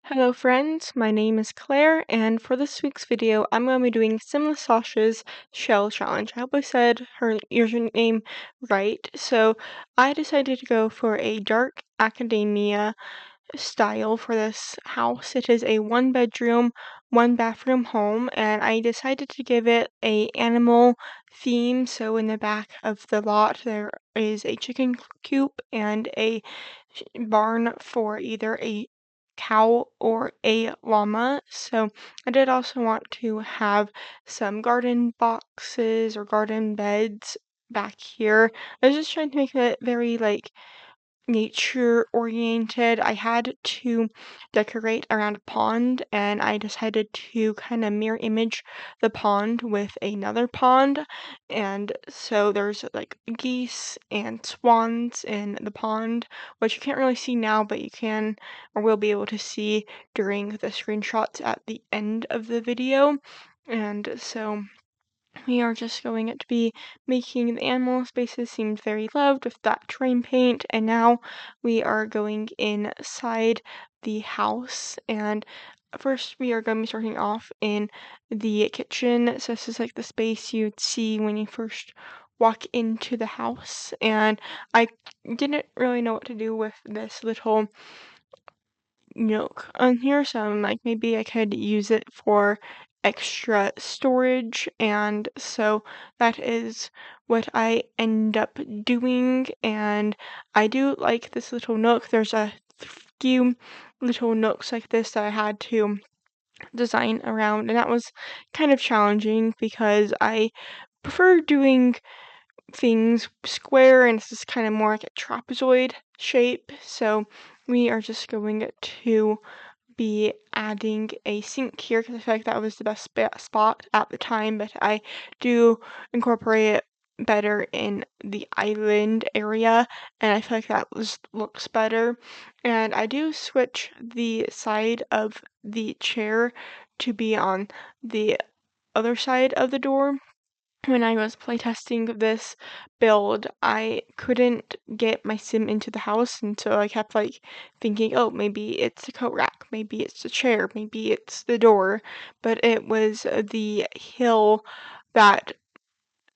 Hello friends, my name is Claire, and for this week's video, I'm going to be doing Simla Sasha's Shell Challenge. I hope I said her username right. So I decided to go for a dark academia style for this house. It is a one bedroom, one bathroom home, and I decided to give it a animal theme. So in the back of the lot there is a chicken coop and a barn for either a cow or a llama. So I did also want to have some garden boxes or garden beds back here. I was just trying to make it very nature oriented. I had to decorate around a pond, and I decided to kind of mirror image the pond with another pond. And so there's like geese and swans in the pond, which you can't really see now, but you can or will be able to see during the screenshots at the end of the video. And so we are just going to be making the animal spaces seem very loved with that terrain paint, and now we are going inside the house. And first we are going to be starting off in the kitchen. So this is like the space you'd see when you first walk into the house, and I didn't really know what to do with this little nook on here, so I'm like, maybe I could use it for extra storage, and so that is what I end up doing. And I do like this little nook. There's a few little nooks like this that I had to design around, and that was kind of challenging because I prefer doing things square, and this is kind of more like a trapezoid shape. So we are just going to be adding a sink here because I feel like that was the best spot at the time, but I do incorporate it better in the island area, and I feel like that looks better. And I do switch the side of the chair to be on the other side of the door. When I was playtesting this build, I couldn't get my sim into the house, and so I kept thinking, oh, maybe it's the coat rack, maybe it's the chair, maybe it's the door, but it was the hill that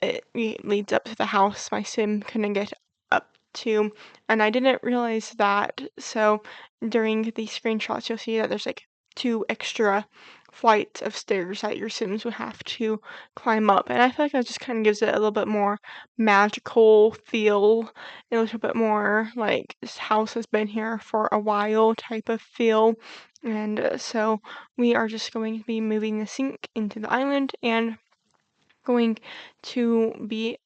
it leads up to the house my sim couldn't get up to, and I didn't realize that. So during the screenshots, you'll see that there's two extra flights of stairs that your sims would have to climb up, and I feel like that just kind of gives it a little bit more magical feel, and a little bit more like this house has been here for a while type of feel. And so we are just going to be moving the sink into the island and going to be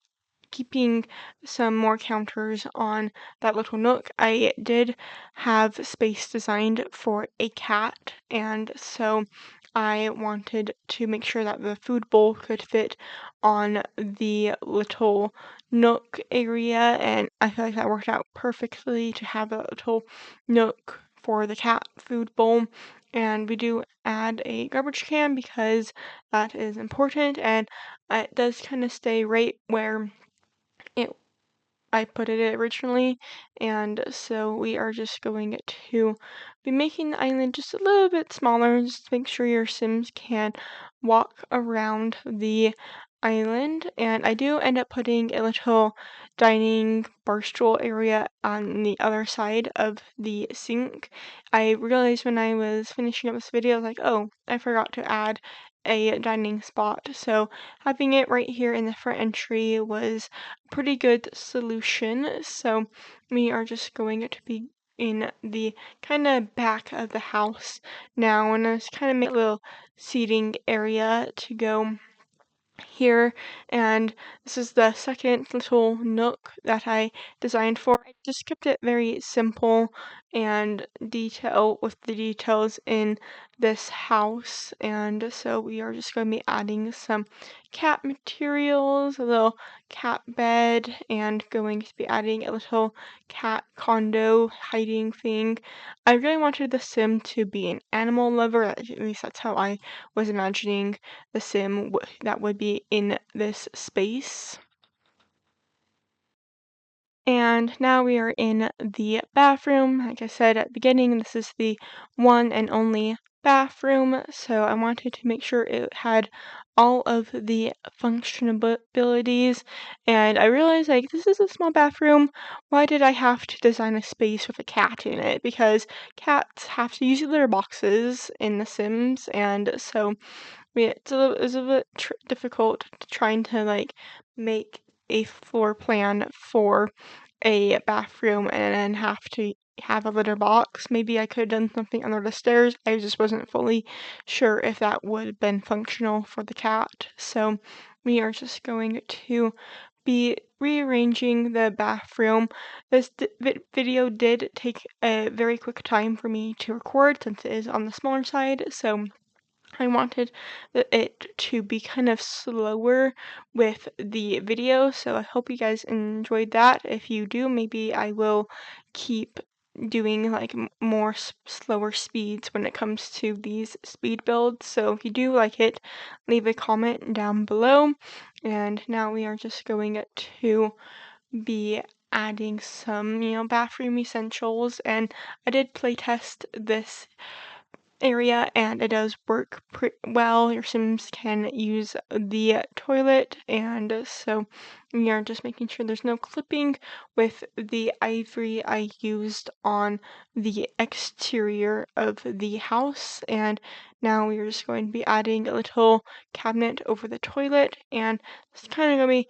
keeping some more counters on that little nook. I did have space designed for a cat, and so I wanted to make sure that the food bowl could fit on the little nook area, and I feel like that worked out perfectly to have a little nook for the cat food bowl. And we do add a garbage can because that is important, and it does kind of stay right where it I put it originally. And so we are just going to be making the island just a little bit smaller, just to make sure your sims can walk around the island. And I do end up putting a little dining bar stool area on the other side of the sink. I realized when I was finishing up this video, I was like, oh, I forgot to add a dining spot. So having it right here in the front entry was a pretty good solution. So we are just going to be in the kind of back of the house now, and I just kind of make a little seating area to go here. And this is the second little nook that I designed for. I just kept it very simple and detail with the details in this house. And so we are just going to be adding some cat materials, a little cat bed, and going to be adding a little cat condo hiding thing. I really wanted the sim to be an animal lover, at least that's how I was imagining the sim that would be in this space. And now we are in the bathroom. Like I said at the beginning, this is the one and only bathroom, so I wanted to make sure it had all of the functionalities. And I realized, like, this is a small bathroom. Why did I have to design a space with a cat in it? Because cats have to use litter boxes in The Sims, and so it was a bit difficult trying to like make a floor plan for a bathroom and then have to have a litter box. Maybe I could have done something under the stairs. I just wasn't fully sure if that would have been functional for the cat. So we are just going to be rearranging the bathroom. This video did take a very quick time for me to record since it is on the smaller side. So I wanted it to be kind of slower with the video, so I hope you guys enjoyed that. If you do, maybe I will keep doing like more slower speeds when it comes to these speed builds. So if you do like it, leave a comment down below. And now we are just going to be adding some, bathroom essentials. And I did play test this area and it does work pretty well. Your Sims can use the toilet, and so we are just making sure there's no clipping with the ivory I used on the exterior of the house. And now we're just going to be adding a little cabinet over the toilet, and it's kind of going to be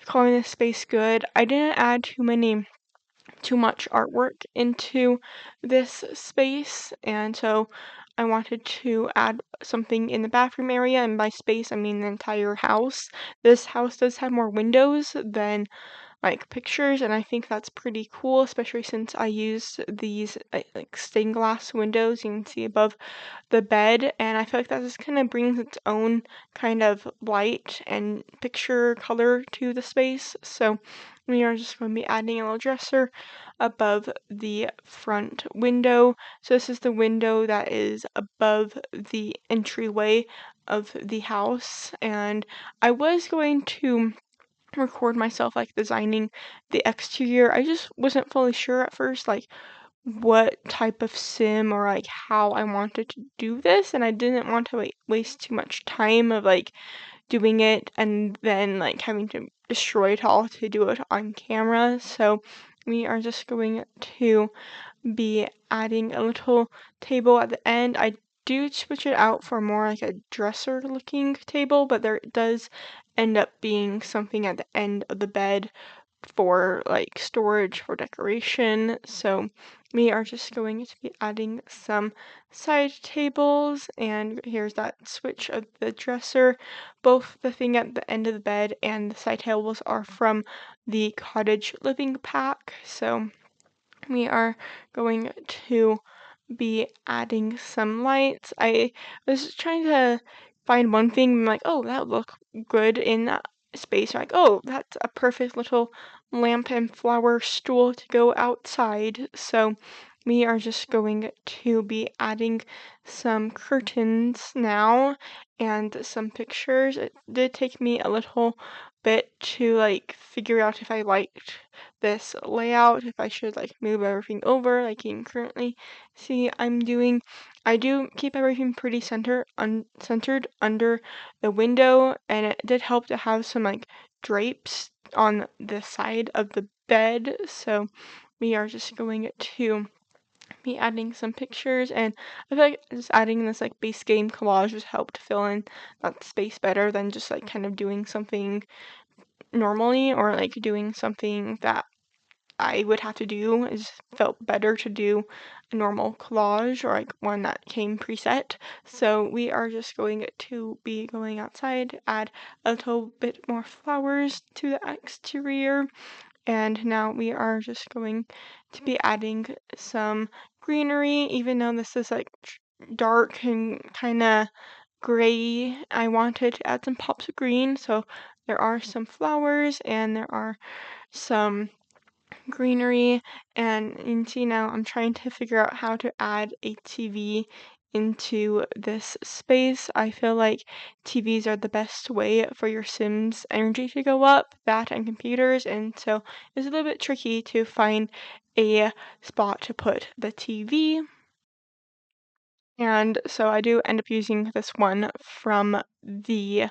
calling this space good. I didn't add too much artwork into this space, and so I wanted to add something in the bathroom area, and by space I mean the entire house. This house does have more windows than like pictures, and I think that's pretty cool, especially since I used these like stained glass windows you can see above the bed, and I feel like that just kind of brings its own kind of light and picture color to the space. So we are just going to be adding a little dresser above the front window. So this is the window that is above the entryway of the house, and I was going to record myself like designing the exterior. I just wasn't fully sure at first like what type of sim or like how I wanted to do this, and I didn't want to like waste too much time of like doing it and then like having to destroy it all to do it on camera. So we are just going to be adding a little table at the end. I do switch it out for more like a dresser looking table, but there does end up being something at the end of the bed for like storage for decoration. So we are just going to be adding some side tables, and here's that switch of the dresser. Both the thing at the end of the bed and the side tables are from the cottage living pack. So we are going to be adding some lights. I was trying to find one thing, and I'm like, oh, that would look good in that space. Like, oh, that's a perfect little lamp and flower stool to go outside. So we are just going to be adding some curtains now and some pictures. It did take me a little bit to like figure out if I liked this layout, if I should like move everything over like you can currently see I'm doing. I do keep everything pretty centered under the window, and it did help to have some like drapes on the side of the bed. So we are just going to be adding some pictures, and I feel like just adding this like base game collage just helped fill in that space better than just like kind of doing something normally or like doing something that I would have to do. It just felt better to do a normal collage or like one that came preset. So we are just going to be going outside, add a little bit more flowers to the exterior, and now we are just going to be adding some greenery, even though this is like dark and kind of gray. I wanted to add some pops of green, so there are some flowers and there are some greenery, and you can see now I'm trying to figure out how to add a TV into this space. I feel like TVs are the best way for your Sims energy to go up, that and computers, and so it's a little bit tricky to find a spot to put the TV. And so I do end up using this one from the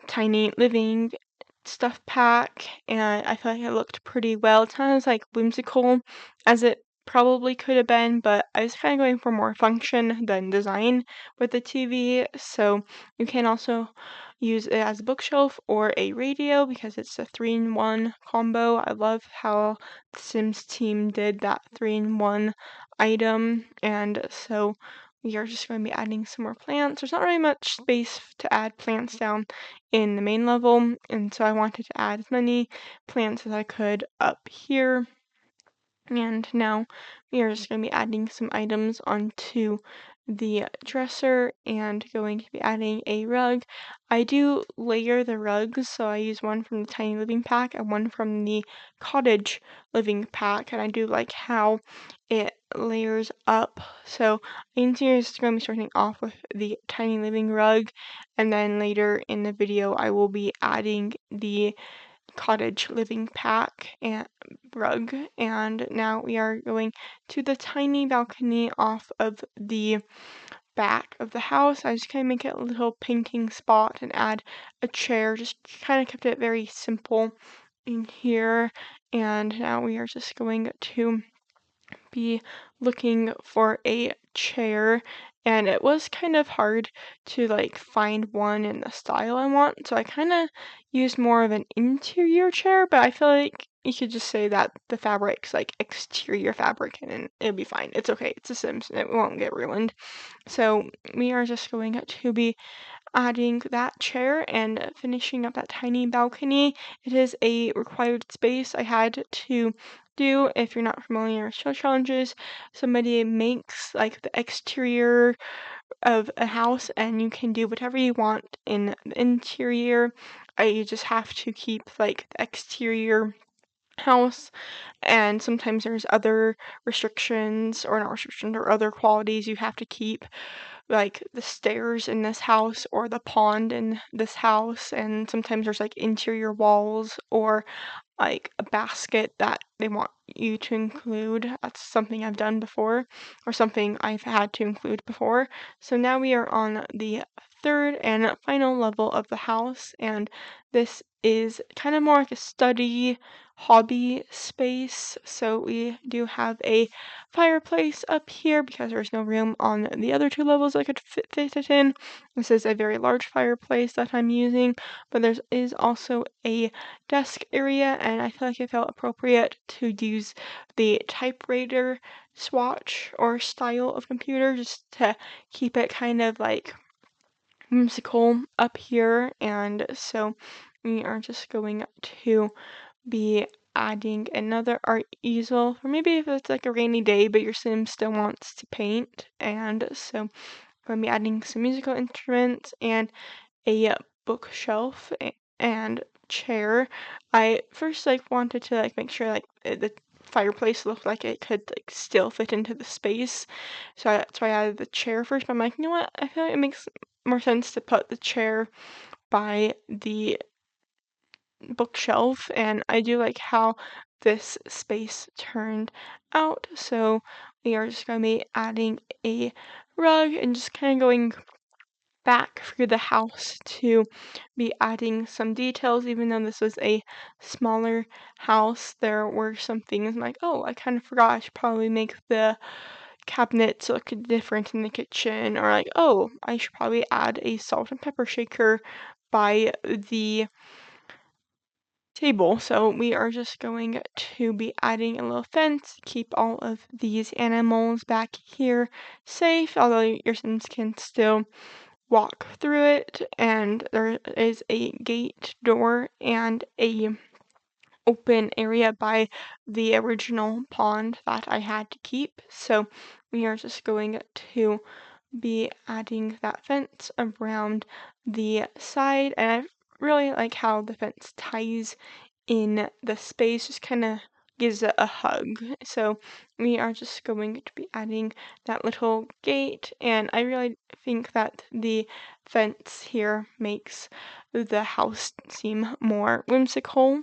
tiny living stuff pack, and I feel like it looked pretty well. It's not as like whimsical as it probably could have been, but I was kind of going for more function than design with the TV. So you can also use it as a bookshelf or a radio because it's a 3-in-1 combo. I love how the Sims team did that 3-in-1 item, and so we are just going to be adding some more plants. There's not really much space to add plants down in the main level, and so I wanted to add as many plants as I could up here. And now we are just going to be adding some items onto the dresser and going to be adding a rug. I do layer the rugs, so I use one from the tiny living pack and one from the cottage living pack, and I do like how it layers up. So in here is going to be starting off with the tiny living rug, and then later in the video I will be adding the cottage living pack and rug. And now we are going to the tiny balcony off of the back of the house. I just kind of make it a little painting spot and add a chair, just kind of kept it very simple in here. And now we are just going to be looking for a chair, and it was kind of hard to like find one in the style I want, so I kind of used more of an interior chair, but I feel like you could just say that the fabric's like exterior fabric and it'll be fine. It's okay. It's a Sims and it won't get ruined. So we are just going to be adding that chair and finishing up that tiny balcony. It is a required space I had to do. If you're not familiar with show challenges, somebody makes like the exterior of a house and you can do whatever you want in the interior. You just have to keep like the exterior house, and sometimes there's other restrictions, or not restrictions, or other qualities you have to keep, like the stairs in this house or the pond in this house, and sometimes there's like interior walls or like a basket that they want you to include. That's something I've done before, or something I've had to include before. So now we are on the third and final level of the house, and this is kind of more like a study hobby space. So we do have a fireplace up here because there's no room on the other two levels I could fit it in. This is a very large fireplace that I'm using, but there is also a desk area, and I feel like it felt appropriate to use the typewriter swatch or style of computer just to keep it kind of like whimsical up here. And so we are just going to be adding another art easel for maybe if it's like a rainy day but your sim still wants to paint. And so I'm going to be adding some musical instruments and a bookshelf and chair. I first like wanted to like make sure like the fireplace looked like it could like still fit into the space, so I added the chair first. But I'm like, you know what? I feel like it makes more sense to put the chair by the bookshelf, and I do like how this space turned out. So we are just going to be adding a rug and just kind of going back through the house to be adding some details. Even though this was a smaller house, there were some things I'm like, oh, I kind of forgot I should probably make the cabinets look different in the kitchen, or like, oh, I should probably add a salt and pepper shaker by the table. So we are just going to be adding a little fence to keep all of these animals back here safe, although your Sims can still walk through it. And there is a gate door and a open area by the original pond that I had to keep. So we are just going to be adding that fence around the side, and I really like how the fence ties in the space, just kind of gives it a hug. So we are just going to be adding that little gate, and I really think that the fence here makes the house seem more whimsical.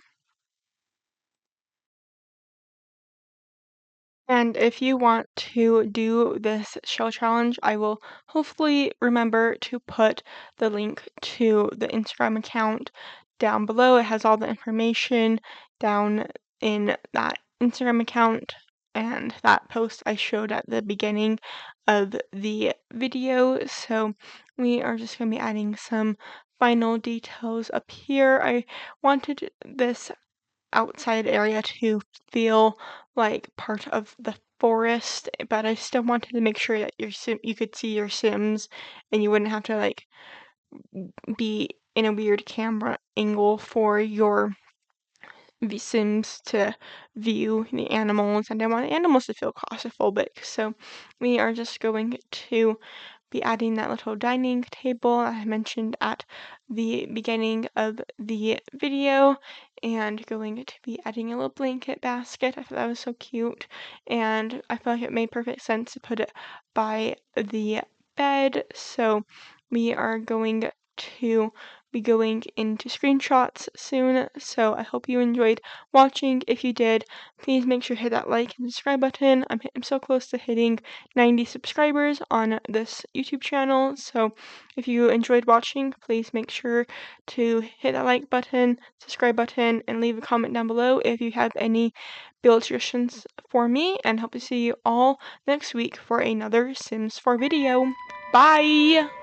And if you want to do this shell challenge, I will hopefully remember to put the link to the Instagram account down below. It has all the information down in that Instagram account and that post I showed at the beginning of the video. So we are just going to be adding some final details up here. I wanted this outside area to feel like part of the forest, but I still wanted to make sure that you could see your Sims and you wouldn't have to like be in a weird camera angle for your Sims to view the animals, and I want the animals to feel claustrophobic. So we are just going to be adding that little dining table I mentioned at the beginning of the video, and going to be adding a little blanket basket. I thought that was so cute, and I feel like it made perfect sense to put it by the bed. So we are going to be going into screenshots soon. So I hope you enjoyed watching. If you did, please make sure to hit that like and subscribe button. I'm so close to hitting 90 subscribers on this YouTube channel. So if you enjoyed watching, please make sure to hit that like button, subscribe button, and leave a comment down below if you have any build suggestions for me. And hope to see you all next week for another Sims 4 video. Bye!